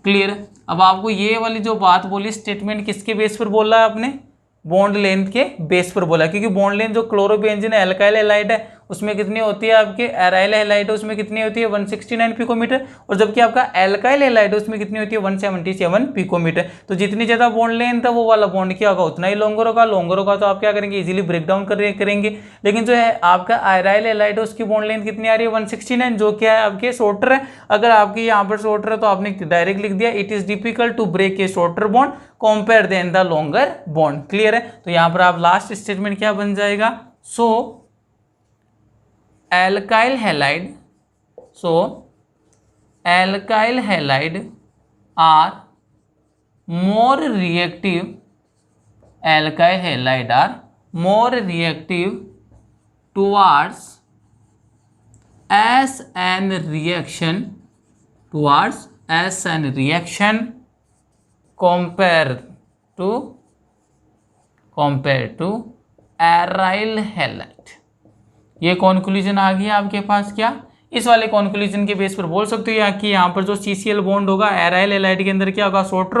Clear है। अब आपको ये वाली जो बात बोली स्टेटमेंट किसके बेस पर बोला है आपने, बॉन्ड लेंथ के बेस पर बोला, क्योंकि बॉन्ड लेंथ जो क्लोरोबेंजीन एल्काइल हैलाइड है उसमें कितनी होती है, आपके एराइल हैलाइड है उसमें कितनी होती है 169 पिकोमीटर, और जबकि आपका एल्काइल हैलाइड है उसमें कितनी होती है 177 पिकोमीटर। तो जितनी ज्यादा बॉन्ड लेंथ है वो वाला बॉन्ड क्या होगा, उतना ही लॉन्गर होगा तो आप क्या करेंगे, इजीली ब्रेक डाउन करेंगे। लेकिन जो है आपका एराइल हैलाइड है उसकी बॉन्ड लेंथ कितनी आ रही है 169, जो क्या है आपके शॉर्टर है। अगर आपके यहाँ पर शॉर्टर है तो आपने डायरेक्ट लिख दिया it is difficult to break a shorter bond compare than the longer bond. Clear है। तो यहाँ पर आप लास्ट स्टेटमेंट क्या बन जाएगा, सो alkyl halide are more reactive towards SN reaction compared to aryl halide। ये कॉन्क्लूजन आ गया आपके पास। क्या इस वाले कॉन्क्लूजन के बेस पर बोल सकते हो कि यहाँ पर जो CCl बॉन्ड होगा एराइल हैलाइड के अंदर क्या होगा, शॉर्टर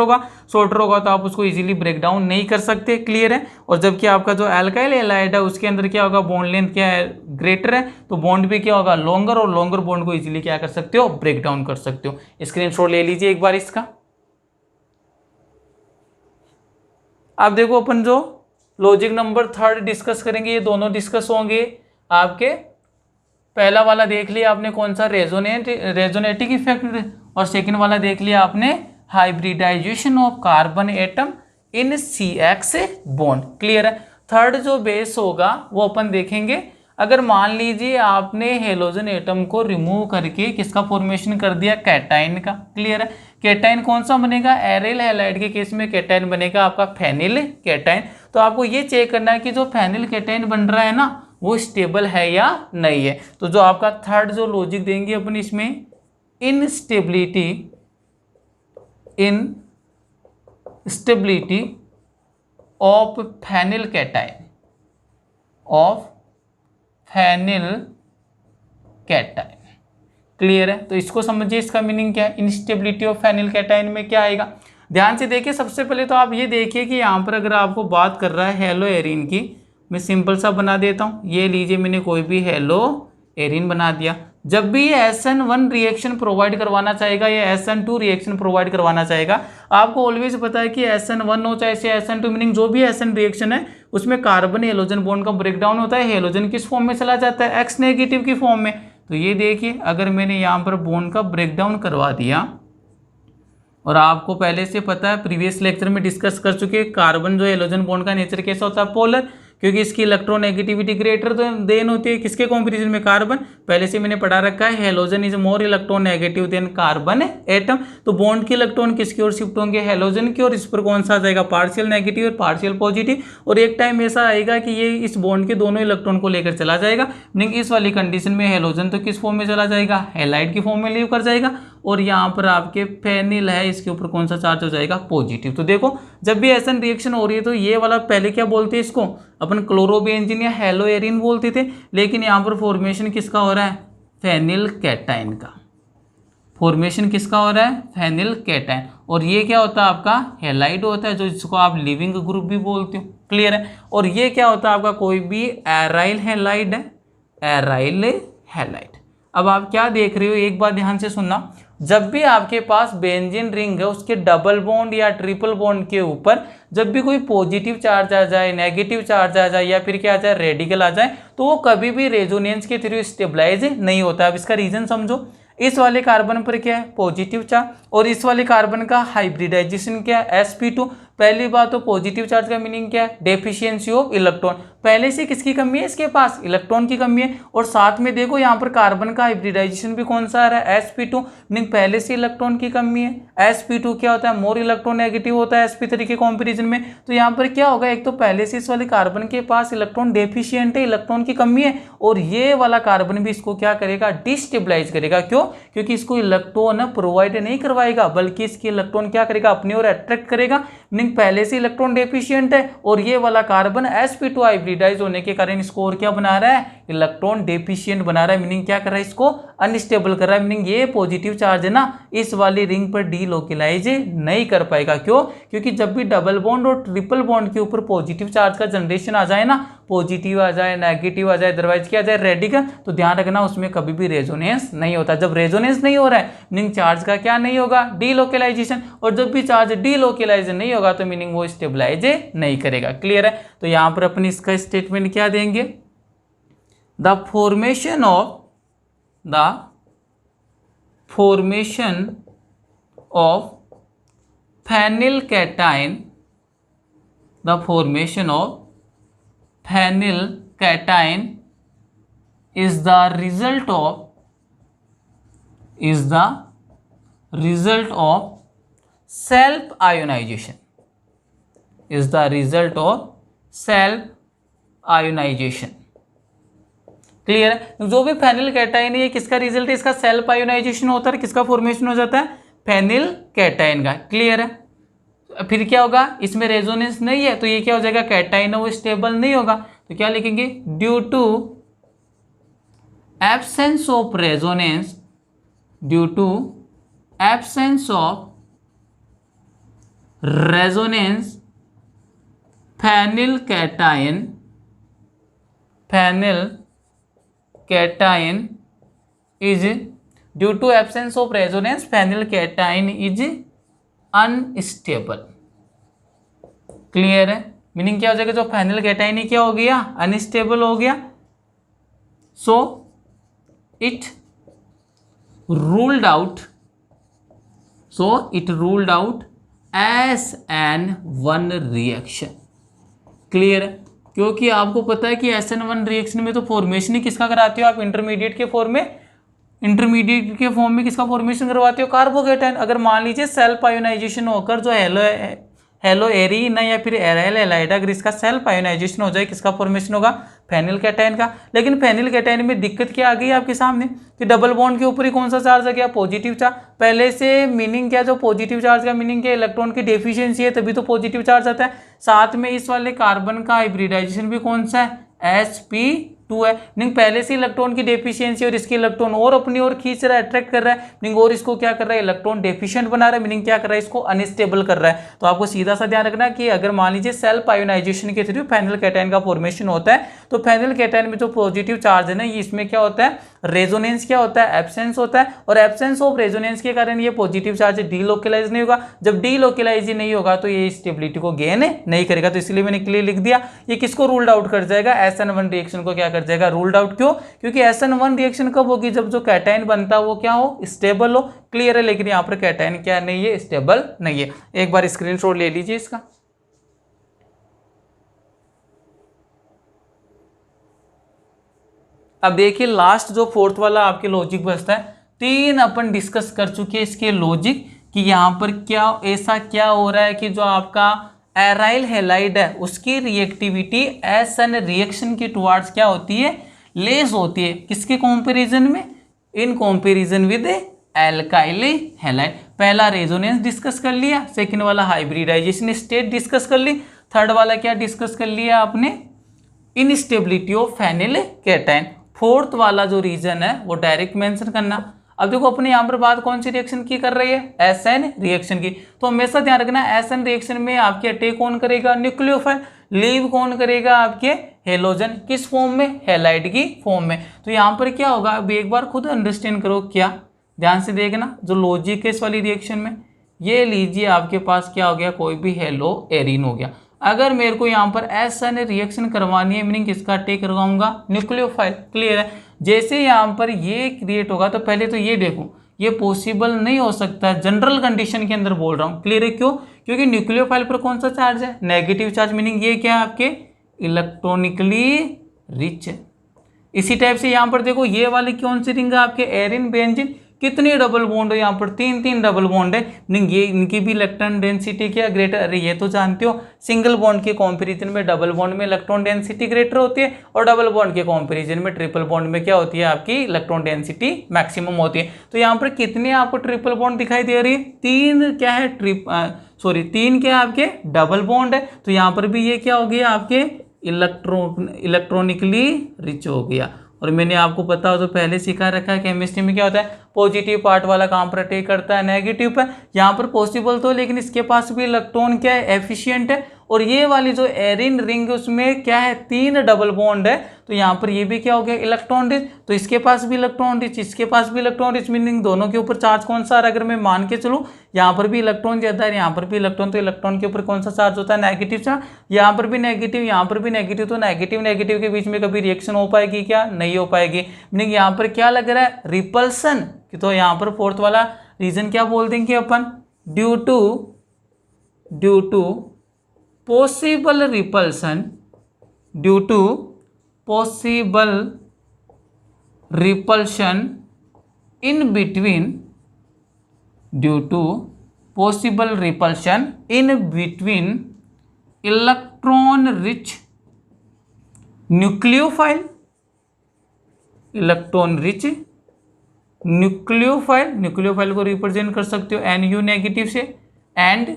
होगा तो आप उसको इजीली ब्रेक डाउन नहीं कर सकते। क्लियर है। और जबकि आपका जो एल्काइल हैलाइड है उसके अंदर क्या होगा, बॉन्ड लेंथ क्या है, ग्रेटर है, तो बॉन्ड भी क्या होगा, लॉन्गर, और लॉन्गर बॉन्ड को इजीली क्या कर सकते हो, ब्रेक डाउन कर सकते हो। स्क्रीनशॉट ले लीजिए एक बार इसका। आप देखो अपन जो लॉजिक नंबर 3 डिस्कस करेंगे, ये दोनों डिस्कस होंगे आपके। पहला वाला देख लिया आपने कौन सा, रेजोनेटिक इफेक्ट, और सेकंड वाला देख लिया आपने hybridization of carbon atom in CX bond. Clear है। थर्ड जो बेस होगा वो अपन देखेंगे, अगर मान लीजिए आपने हेलोजन एटम को रिमूव करके किसका फॉर्मेशन कर दिया, कैटाइन का। क्लियर है। कैटाइन कौन सा बनेगा, एराइल हैलाइड के केस में कैटाइन बनेगा आपका फेनिल कैटाइन। तो आपको ये चेक करना है कि जो फेनिल कैटाइन बन रहा है ना वो स्टेबल है या नहीं है। तो जो आपका थर्ड जो लॉजिक देंगे अपन इसमें, instability of phenyl cation clear है। तो इसको समझिए, इसका मीनिंग क्या है, इनस्टेबिलिटी ऑफ फेनिल कैटाइन में क्या आएगा। ध्यान से देखिए, सबसे पहले तो आप ये देखिए कि यहाँ पर अगर आपको बात कर रहा है हेलो एरिन की, मैं सिंपल सा बना देता हूँ। ये लीजिए, मैंने कोई भी हेलो एरिन बना दिया। जब भी ये SN1 रिएक्शन प्रोवाइड करवाना चाहेगा या SN2 रिएक्शन प्रोवाइड करवाना चाहेगा, आपको ऑलवेज पता है कि SN1 हो चाहे SN2, मीनिंग जो भी SN रिएक्शन है उसमें कार्बन हेलोजन बॉन्ड का ब्रेकडाउन होता है, हेलोजन किस फॉर्म में चला जाता है, X नेगेटिव की फॉर्म में। तो ये देखिए, अगर मैंने यहाँ पर बॉन्ड का ब्रेकडाउन करवा दिया, और आपको पहले से पता है, प्रीवियस लेक्चर में डिस्कस कर चुके, कार्बन जो हेलोजन बॉन्ड का नेचर कैसा होता है, पोलर, क्योंकि इसकी इलेक्ट्रोनेगेटिविटी ग्रेटर देन होती है किसके कंपैरिजन में, कार्बन। पहले से मैंने पढ़ा रखा है halogen is more electronegative than carbon atom. तो बॉन्ड के इलेक्ट्रॉन किसकी ओर शिफ्ट होंगे, हेलोजन की, और इस पर कौन सा आ जाएगा, पार्शियल नेगेटिव और पार्शियल पॉजिटिव। और एक टाइम ऐसा आएगा कि ये इस बॉन्ड के दोनों इलेक्ट्रॉन को लेकर चला जाएगा, मीनिंग इस वाली कंडीशन में हेलोजन तो किस फॉर्म में चला जाएगा, हैलाइड की फॉर्म में लीव कर जाएगा, और यहाँ पर आपके फेनिल है, इसके ऊपर कौन सा चार्ज हो जाएगा, पॉजिटिव। तो देखो, जब भी एसन रिएक्शन हो रही है तो ये वाला पहले क्या बोलते हैं, इसको अपन क्लोरोबेंजीन या हेलो एरिन बोलते थे, लेकिन यहाँ पर फॉर्मेशन किसका हो रहा है, फेनिल कैटाइन का। फॉर्मेशन किसका हो रहा है, फेनिल कैटाइन। और ये क्या होता है आपका, हैलाइड होता है, जो जिसको आप लिविंग ग्रुप भी बोलते हो। क्लियर है। और ये क्या होता है आपका, कोई भी एराइल हैलाइड है, एराइल हैलाइड। अब आप क्या देख रहे हो, एक बार ध्यान से सुनना, जब भी आपके पास बेंजीन रिंग है उसके डबल बॉन्ड या ट्रिपल बॉन्ड के ऊपर जब भी कोई पॉजिटिव चार्ज आ जाए, नेगेटिव चार्ज आ जाए, या फिर क्या आ जाए, रेडिकल आ जाए, तो वो कभी भी रेजोनेंस के थ्रू स्टेबलाइज नहीं होता। अब इसका रीजन समझो, इस वाले कार्बन पर क्या है, पॉजिटिव चार्ज, और इस वाले कार्बन का हाइब्रिडाइजेशन क्या है, sp2। पहली बात तो पॉजिटिव चार्ज का मीनिंग क्या है, डेफिशिएंसी ऑफ इलेक्ट्रॉन। पहले से किसकी कमी है, इसके पास इलेक्ट्रॉन की कमी है। और साथ में देखो यहाँ पर कार्बन का हाइब्रिडाइजेशन भी कौन सा आ रहा है, sp2, मीनिंग पहले से इलेक्ट्रॉन की कमी है। sp2 क्या होता है, मोर इलेक्ट्रोनेगेटिव होता है sp3 के कंपैरिजन में। तो यहाँ पर क्या होगा, एक तो पहले से इस वाले कार्बन के पास इलेक्ट्रॉन डेफिशिएंट है, इलेक्ट्रॉन की कमी है, और ये वाला कार्बन भी इसको क्या करेगा, डिस्टेबलाइज करेगा। क्यों, क्योंकि इसको इलेक्ट्रॉन प्रोवाइड नहीं करवाएगा, बल्कि इसकी इलेक्ट्रॉन क्या करेगा, अपनी ओर अट्रैक्ट करेगा, मीनिंग पहले से इलेक्ट्रॉन डेफिशिएंट है। और ये वाला कार्बन sp2 हाइब्रिडाइज होने के कारण इसको और क्या बना रहा है, इलेक्ट्रॉन डेफिशिएंट बना रहा है, मीनिंग क्या कर रहा है, इसको अनस्टेबल कर रहा है। मीनिंग ये पॉजिटिव चार्ज है ना, इस वाली रिंग पर डीलोकलाइज नहीं कर पाएगा। क्यों, क्योंकि जब भी डबल बॉन्ड और ट्रिपल बॉन्ड के ऊपर पॉजिटिव चार्ज का जनरेशन आ जाए ना, पॉजिटिव आ जाए, नेगेटिव आ जाए, अदरवाइज क्या आ जाए, रेडिकल, तो ध्यान रखना उसमें कभी भी रेजोनेंस नहीं होता। जब रेजोनेंस नहीं हो रहा है, मीनिंग चार्ज का क्या नहीं होगा, डीलोकलाइजेशन। और जब भी चार्ज डीलोकलाइज नहीं होगा तो मीनिंग वो स्टेबलाइज नहीं करेगा। क्लियर है। तो यहां पर अपन इसका स्टेटमेंट क्या देंगे, the formation of phenylcation, the formation of phenylcation is the result of self ionization, is the result of self ionization। Clear है। जो भी फेनिल कैटाइन है ये किसका रिजल्ट है, इसका सेल्फ आयोनाइजेशन होता है, किसका फॉर्मेशन हो जाता है, फेनिल कैटाइन का। क्लियर है। फिर क्या होगा, इसमें रेजोनेंस नहीं है तो ये क्या हो जाएगा, कैटाइन है वो स्टेबल नहीं होगा। तो क्या लिखेंगे, due to absence of resonance, due to absence of resonance phenyl cation is due to absence of resonance phenylcation is unstable। Clear है। मीनिंग क्या हो जाएगा, जो फेनिल कैटाइन क्या हो गया, अनस्टेबल हो गया। So it ruled out SN1 reaction. Clear है। क्योंकि आपको पता है कि SN1 रिएक्शन में तो फॉर्मेशन ही किसका कराते हो आप, इंटरमीडिएट के फॉर्म में किसका फॉर्मेशन करवाते हो, कार्बोकेटाइन। अगर मान लीजिए सेल्फ आयोनाइजेशन होकर जो हेलो एरीन या फिर एराइल एलाइड, अगर इसका सेल्फ आयोनाइजेशन हो जाए किसका फॉर्मेशन होगा, फेनिल कैटाइन का। लेकिन फेनिल कैटाइन में दिक्कत क्या आ गई आपके सामने कि डबल बॉन्ड के ऊपर ही कौन सा चार्ज आ गया, पॉजिटिव चार्ज। पहले से मीनिंग क्या, जो पॉजिटिव चार्ज का मीनिंग क्या, इलेक्ट्रॉन की डेफिशिएंसी है तभी तो पॉजिटिव चार्ज आता है। साथ में इस वाले कार्बन का हाइब्रिडाइजेशन भी कौन सा है, sp2 है। मीनिंग पहले से इलेक्ट्रॉन की डेफिशिएंसी और इसकी इलेक्ट्रॉन और अपनी ओर खींच रहा है, अट्रैक्ट कर रहा है, मीनिंग और इसको क्या कर रहा है, इलेक्ट्रॉन डेफिशिएंट बना रहा है, मीनिंग क्या कर रहा है, इसको अनस्टेबल कर रहा है। तो आपको सीधा सा ध्यान रखना कि अगर मान लीजिए सेल्फ आयोनाइजेशन के थ्रू फेनिल कैटाइन का फॉर्मेशन होता है तो फेनिल कैटाइन में जो पॉजिटिव चार्ज है ना, ये इसमें क्या होता है, रेजोनेंस क्या होता है, एब्सेंस होता है। और एब्सेंस ऑफ रेजोनेंस के कारण ये पॉजिटिव चार्ज डीलोकलाइज नहीं होगा। जब डीलोकलाइज नहीं होगा तो ये स्टेबिलिटी को गेन नहीं करेगा। तो इसलिए मैंने क्लियर लिख दिया, ये किसको रूल्ड आउट कर जाएगा, SN1 रिएक्शन को क्या कर जाएगा, रूल्ड आउट। क्यों, क्योंकि SN1 रिएक्शन कब होगी, जब जो कैटाइन बनता है वो क्या हो, स्टेबल हो। क्लियर है। लेकिन यहाँ पर कैटाइन क्या नहीं है, स्टेबल नहीं है। एक बार स्क्रीनशॉट ले लीजिए इसका। अब देखिए लास्ट जो फोर्थ वाला आपके लॉजिक बचता है, 3 अपन डिस्कस कर चुके हैं इसके लॉजिक कि यहाँ पर क्या ऐसा क्या हो रहा है कि जो आपका एराइल हैलाइड है उसकी रिएक्टिविटी SN रिएक्शन के टुवार्ड्स क्या होती है, लेस होती है। किसके कंपैरिजन में, in comparison with alkyl halide. पहला रेजोनेंस डिस्कस कर लिया, सेकंड वाला हाइब्रिडाइजेशन स्टेट डिस्कस कर ली, थर्ड वाला क्या डिस्कस कर लिया आपने, instability of phenyl cation. Fourth वाला जो रीजन है वो डायरेक्ट मेंशन करना। अब देखो अपने यहाँ पर बात कौन सी रिएक्शन की कर रही है, SN रिएक्शन की। तो हमेशा ध्यान रखना SN रिएक्शन में आपके अटैक कौन करेगा, न्यूक्लियोफाइल। लीव कौन करेगा, आपके हेलोजन। किस फॉर्म में, हैलाइड की फॉर्म में। तो यहाँ पर क्या होगा, अब एक बार खुद अंडरस्टैंड करो, क्या ध्यान से देखना जो लॉजिक है इस वाली रिएक्शन में। ये लीजिए आपके पास क्या हो गया, कोई भी हेलो एरीन हो गया। अगर मेरे को यहाँ पर SN रिएक्शन करवानी है, मीनिंग किसका अटैक करवाऊंगा, न्यूक्लियोफाइल। क्लियर है। जैसे यहाँ पर ये क्रिएट होगा तो पहले तो ये देखो, ये पॉसिबल नहीं हो सकता, जनरल कंडीशन के अंदर बोल रहा हूँ। क्लियर है। क्यों, क्योंकि न्यूक्लियोफाइल पर कौन सा चार्ज है, नेगेटिव चार्ज। मीनिंग ये क्या है, आपके इलेक्ट्रॉनिकली रिच है। इसी टाइप से यहाँ पर देखो ये वाली कौन सी रिंग है आपके एरिन बेंजीन, कितने डबल बॉन्ड है यहाँ पर, तीन डबल बॉन्ड है, मीनिंग ये इनकी भी इलेक्ट्रॉन डेंसिटी क्या ग्रेटर, अरे ये तो जानते हो सिंगल बॉन्ड के कंपैरिजन में डबल बॉन्ड में इलेक्ट्रॉन डेंसिटी ग्रेटर होती है और डबल बॉन्ड के कंपैरिजन में ट्रिपल बॉन्ड में क्या होती है आपकी इलेक्ट्रॉन डेंसिटी मैक्सिमम होती है। तो यहाँ पर कितने आपको ट्रिपल बॉन्ड दिखाई दे रही है, तीन क्या है तीन क्या है आपके डबल बॉन्ड है। तो यहाँ पर भी ये क्या हो गया आपके इलेक्ट्रॉनिकली रिच हो गया। और मैंने आपको पता हो तो पहले सिखा रखा है केमिस्ट्री में क्या होता है, पॉजिटिव पार्ट वाला काम पर करता है, नेगेटिव पर। यहाँ पर पॉसिबल तो, लेकिन इसके पास भी इलेक्ट्रॉन क्या है एफिशिएंट है। और ये वाली जो एरिन रिंग उसमें क्या है तीन डबल बॉन्ड है, तो यहाँ पर ये भी क्या हो गया इलेक्ट्रॉन रिच। तो इसके पास भी इलेक्ट्रॉन रिच, इसके पास भी इलेक्ट्रॉन रिच, मीनिंग दोनों के ऊपर चार्ज कौन सा, अगर मैं मान के चलूँ यहाँ पर भी इलेक्ट्रॉन ज्यादा है, यहाँ पर भी इलेक्ट्रॉन, तो इलेक्ट्रॉन के ऊपर कौन सा चार्ज होता है नेगेटिव चार्ज, यहाँ पर भी नेगेटिव, यहाँ पर भी नेगेटिव, तो नेगेटिव नेगेटिव के बीच में कभी रिएक्शन हो पाएगी क्या, नहीं हो पाएगी। मीनिंग यहाँ पर क्या लग रहा है रिपल्सन, तो यहाँ पर फोर्थ वाला रीजन क्या बोल देंगे अपन, due to possible repulsion, due to possible repulsion in between, due to possible repulsion in between electron rich nucleophile, electron rich nucleophile, nucleophile को रिप्रेजेंट कर सकते हो NU नेगेटिव से, एंड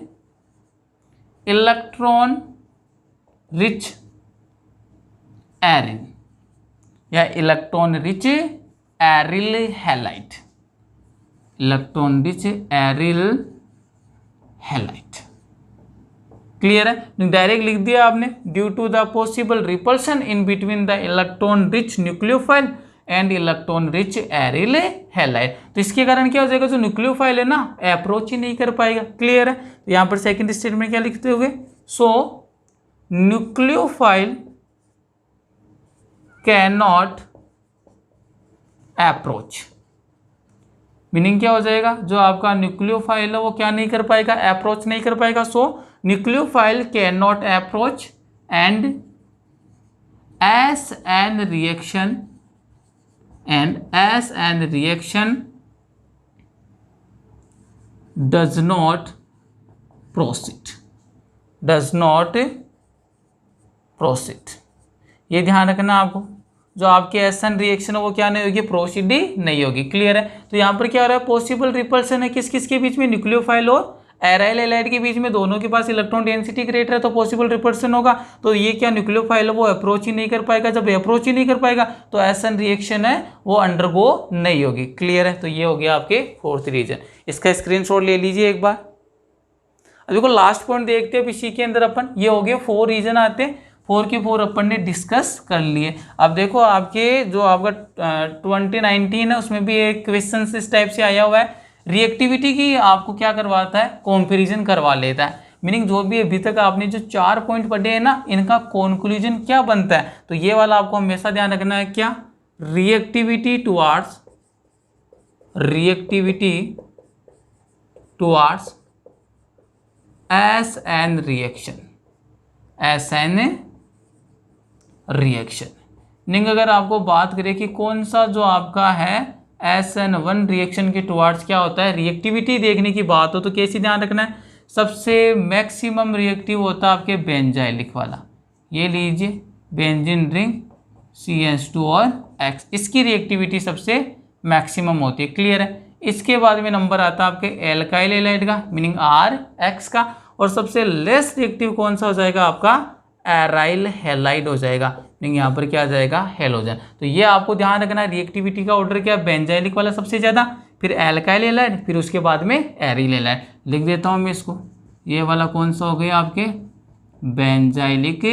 इलेक्ट्रॉन रिच एरिन या electron rich aryl halide, electron rich aryl halide. Clear है, direct लिख दिया आपने, due to the possible repulsion in between the electron rich nucleophile and electron rich aryl halide. तो इसके कारण क्या हो जाएगा, जो न्यूक्लियोफाइल है ना अप्रोच ही नहीं कर पाएगा। क्लियर है, तो यहाँ पर सेकंड स्टेटमेंट क्या लिखते होगे, so nucleophile can not approach, meaning क्या हो जाएगा, जो आपका न्यूक्लियोफाइल है वो क्या नहीं कर पाएगा, अप्रोच नहीं कर पाएगा। So nucleophile can not approach and S N reaction does not proceed, ये ध्यान रखना आपको, जो आपकी एसन रिएक्शन है वो क्या नहीं होगी, प्रोसीड ही नहीं होगी। क्लियर है, तो यहाँ पर क्या हो रहा है, पॉसिबल रिपल्सन है किस किस के बीच में, न्यूक्लियोफाइल और एराइल हैलाइड के बीच में, दोनों के पास इलेक्ट्रॉन डेंसिटी ग्रेटर है तो पॉसिबल रिपल्सन होगा। तो ये क्या न्यूक्लियोफाइल है वो अप्रोच ही नहीं कर पाएगा, जब अप्रोच ही नहीं कर पाएगा तो एसन रिएक्शन है वो अंडरगो नहीं होगी। क्लियर है, तो ये हो गया आपके फोर्थ रीजन, इसका स्क्रीनशॉट ले लीजिए एक बार। अब देखो लास्ट पॉइंट देखते हैं इसी के अंदर अपन, ये हो गए 4 रीजन आते हैं, 4 के 4 अपन ने डिस्कस कर लिए। अब देखो आपके जो आपका 2019 है उसमें भी एक क्वेश्चन इस टाइप से आया हुआ है, रिएक्टिविटी की आपको क्या करवाता है, कंपैरिजन करवा लेता है। मीनिंग जो भी अभी तक आपने जो 4 पॉइंट पढ़े हैं ना, इनका कंक्लूजन क्या बनता है, तो ये वाला आपको हमेशा ध्यान रखना है, क्या reactivity towards S N reaction. Meaning अगर आपको बात करें कि कौन सा जो आपका है SN1 रिएक्शन के टुवार्ड्स क्या होता है, रिएक्टिविटी देखने की बात हो तो कैसे ध्यान रखना है, सबसे मैक्सिमम रिएक्टिव होता है आपके बेंजाइलिक वाला, ये लीजिए बेंजीन रिंग CH2 और X, इसकी रिएक्टिविटी सबसे मैक्सिमम होती है। क्लियर है, इसके बाद में नंबर आता है आपके एल्काइल हैलाइड का, मीनिंग RX का, और सबसे लेस रिएक्टिव कौन सा हो जाएगा आपका एराइल हैलाइड हो जाएगा, मीनिंग यहाँ पर क्या आ जाएगा हेलोजन। तो ये आपको ध्यान रखना है, रिएक्टिविटी का ऑर्डर क्या, बेंजाइलिक वाला सबसे ज़्यादा, फिर एल्काइल हैलाइड, फिर उसके बाद में एरिल हैलाइड। लिख देता हूँ मैं इसको, ये वाला कौन सा हो गया आपके बेंजाइलिक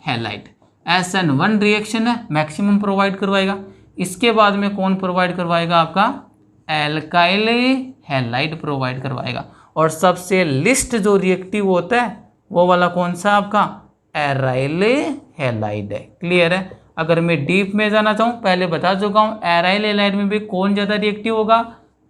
हैलाइड, SN1 रिएक्शन है मैक्सिमम प्रोवाइड करवाएगा, इसके बाद में कौन प्रोवाइड करवाएगा आपका एल्काइल हैलाइड प्रोवाइड करवाएगा, और सबसे लिस्ट जो रिएक्टिव होता है वो वाला कौन सा आपका एराइल हैलाइड है। क्लियर है, अगर मैं डीप में जाना चाहूँ पहले बता चुका हूँ, एराइल हैलाइड में भी कौन ज़्यादा रिएक्टिव होगा,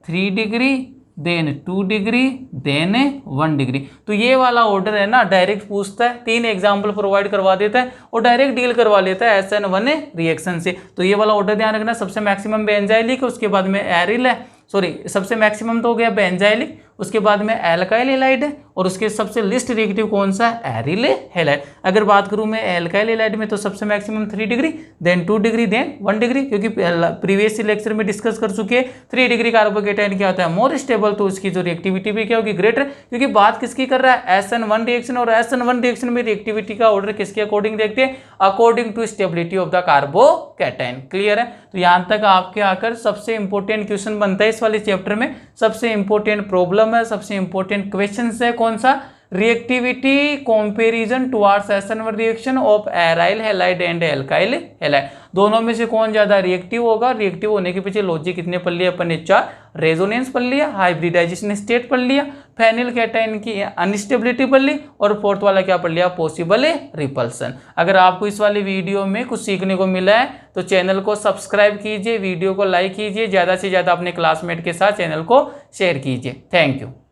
3 degree then 2 degree, then 1 degree. तो ये वाला ऑर्डर है ना डायरेक्ट पूछता है, 3 एग्जाम्पल प्रोवाइड करवा देता है और डायरेक्ट डील करवा लेता है SN1 रिएक्शन से। तो ये वाला ऑर्डर ध्यान रखना, सबसे मैक्सिमम बेंजाइलिक, उसके बाद में एरिल है, सॉरी सबसे मैक्सिमम तो हो गया बेंजाइलिक, उसके बाद में एल्काइल हैलाइड है और उसके सबसे लिस्ट रिएक्टिव कौन सा है, एरिल हैलाइड। अगर बात करूं मैं एल्काइल हैलाइड में तो सबसे maximum 3 degree, then 2 degree, then 1 degree, क्योंकि प्रीवियस लेक्चर में डिस्कस कर चुके हैं 3 डिग्री कार्बोकेटाइन क्या होता है, मोर स्टेबल, तो उसकी जो रिएक्टिविटी भी क्या होगी, ग्रेटर। क्योंकि बात किसकी कर रहा है, SN1 रिएक्शन, और SN1 रिएक्शन में रिएक्टिविटी का ऑर्डर किसके अकॉर्डिंग देखते हैं, according to stability of the carbocation. Clear है। तो यहां तक आपके आकर सबसे इंपॉर्टेंट क्वेश्चन बनता है इस वाले चैप्टर में, सबसे इंपॉर्टेंट प्रॉब्लम है, सबसे इंपॉर्टेंट क्वेश्चन है कौन सा, reactivity comparison towards SN1 reaction of aryl halide and alkyl halide. दोनों में से कौन ज्यादा रिएक्टिव होगा, रिएक्टिव होने के पीछे लॉजिक कितने पढ़ लिया अपन ने, 4, रेजोनेंस पढ़ लिया, हाइब्रिडाइजेशन स्टेट पढ़ लिया, फेनिल कैटायन की अनस्टेबिलिटी पढ़ ली, और फोर्थ वाला क्या पढ़ लिया, पॉसिबल रिपल्सन। अगर आपको इस वाली वीडियो में कुछ सीखने को मिला है तो चैनल को सब्सक्राइब कीजिए, वीडियो को लाइक कीजिए, ज़्यादा से ज़्यादा अपने क्लासमेट के साथ चैनल को शेयर कीजिए। Thank you.